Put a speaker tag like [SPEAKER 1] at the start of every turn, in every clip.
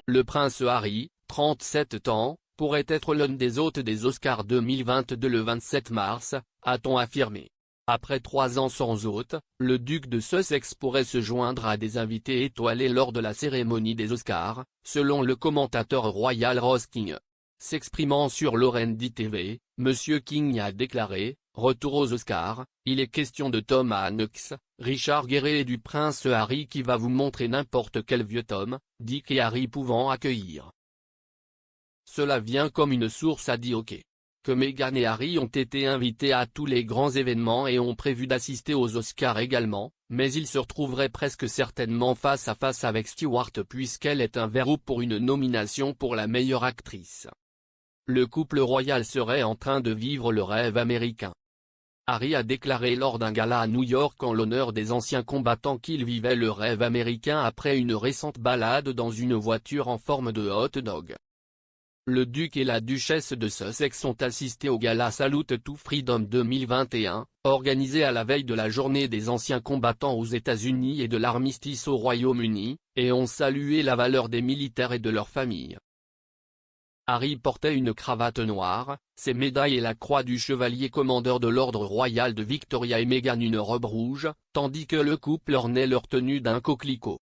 [SPEAKER 1] Le prince Harry, 37 ans, pourrait être l'un des hôtes des Oscars 2022 le 27 mars, a-t-on affirmé. Après 3 ans sans hôte, le duc de Sussex pourrait se joindre à des invités étoilés lors de la cérémonie des Oscars, selon le commentateur royal Ross King. S'exprimant sur l'Orendi TV, M. King a déclaré: « Retour aux Oscars, il est question de Tom Hanks, Richard Gere et du prince Harry qui va vous montrer n'importe quel vieux Tom, Dick et Harry pouvant accueillir. » Cela vient comme une source a dit OK. Que Meghan et Harry ont été invités à tous les grands événements et ont prévu d'assister aux Oscars également, mais ils se retrouveraient presque certainement face à face avec Stewart puisqu'elle est un verrou pour une nomination pour la meilleure actrice. Le couple royal serait en train de vivre le rêve américain. Harry a déclaré lors d'un gala à New York en l'honneur des anciens combattants qu'il vivait le rêve américain après une récente balade dans une voiture en forme de hot dog. Le duc et la duchesse de Sussex ont assisté au gala Salute to Freedom 2021, organisé à la veille de la journée des anciens combattants aux États-Unis et de l'armistice au Royaume-Uni, et ont salué la valeur des militaires et de leurs familles. Harry portait une cravate noire, ses médailles et la croix du chevalier commandeur de l'ordre royal de Victoria et Meghan une robe rouge, tandis que le couple ornait leur tenue d'un coquelicot.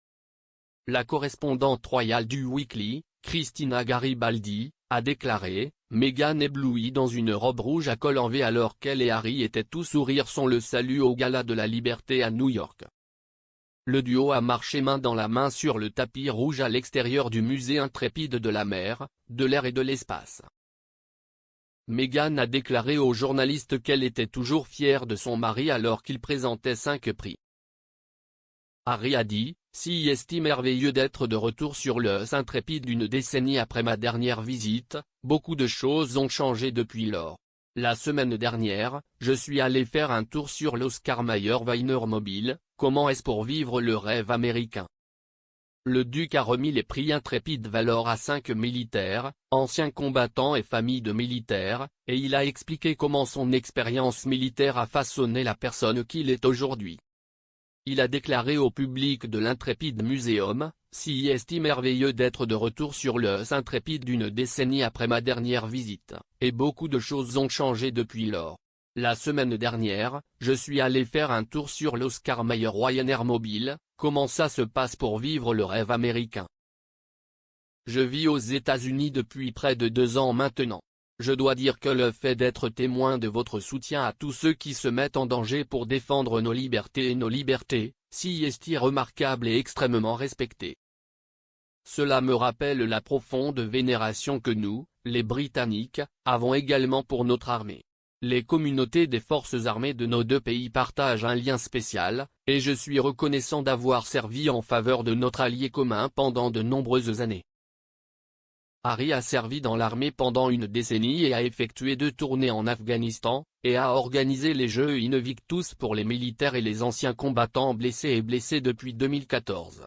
[SPEAKER 1] La correspondante royale du Weekly, Christina Garibaldi, a déclaré: « Meghan éblouie dans une robe rouge à col en V alors qu'elle et Harry étaient tout sourire son le salut au Gala de la Liberté à New York. » Le duo a marché main dans la main sur le tapis rouge à l'extérieur du musée intrépide de la mer, de l'air et de l'espace. Meghan a déclaré aux journalistes qu'elle était toujours fière de son mari alors qu'il présentait 5 prix. Harry a dit: « Si est merveilleux d'être de retour sur l'os intrépide d'une décennie après ma dernière visite, beaucoup de choses ont changé depuis lors. La semaine dernière, je suis allé faire un tour sur l'Oscar Mayer Wienermobile, comment est-ce pour vivre le rêve américain ?» Le duc a remis les prix Intrépide Valor à 5 militaires, anciens combattants et familles de militaires, et il a expliqué comment son expérience militaire a façonné la personne qu'il est aujourd'hui. Il a déclaré au public de l'Intrépide Museum: « Si est merveilleux d'être de retour sur l'os intrépide d'une décennie après ma dernière visite, et beaucoup de choses ont changé depuis lors. La semaine dernière, je suis allé faire un tour sur l'Oscar Mayer Wienermobile, comment ça se passe pour vivre le rêve américain. Je vis aux États-Unis depuis près de 2 ans maintenant. Je dois dire que le fait d'être témoin de votre soutien à tous ceux qui se mettent en danger pour défendre nos libertés, si est remarquable et extrêmement respecté. Cela me rappelle la profonde vénération que nous, les Britanniques, avons également pour notre armée. Les communautés des forces armées de nos 2 pays partagent un lien spécial, et je suis reconnaissant d'avoir servi en faveur de notre allié commun pendant de nombreuses années. » Harry a servi dans l'armée pendant une décennie et a effectué 2 tournées en Afghanistan, et a organisé les Jeux Invictus pour les militaires et les anciens combattants blessés depuis 2014.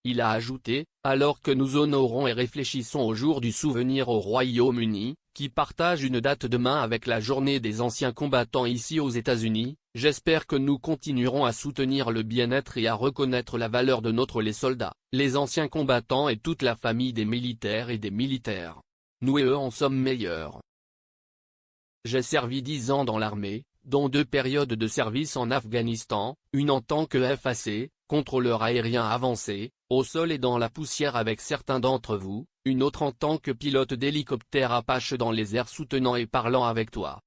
[SPEAKER 1] Il a ajouté: « Alors que nous honorons et réfléchissons au jour du souvenir au Royaume-Uni, qui partage une date demain avec la journée des anciens combattants ici aux États-Unis, j'espère que nous continuerons à soutenir le bien-être et à reconnaître la valeur de les soldats, les anciens combattants et toute la famille des militaires et des militaires. Nous et eux en sommes meilleurs. J'ai servi 10 ans dans l'armée, dont 2 périodes de service en Afghanistan, une en tant que FAC, contrôleur aérien avancé, au sol et dans la poussière avec certains d'entre vous, une autre en tant que pilote d'hélicoptère Apache dans les airs soutenant et parlant avec toi.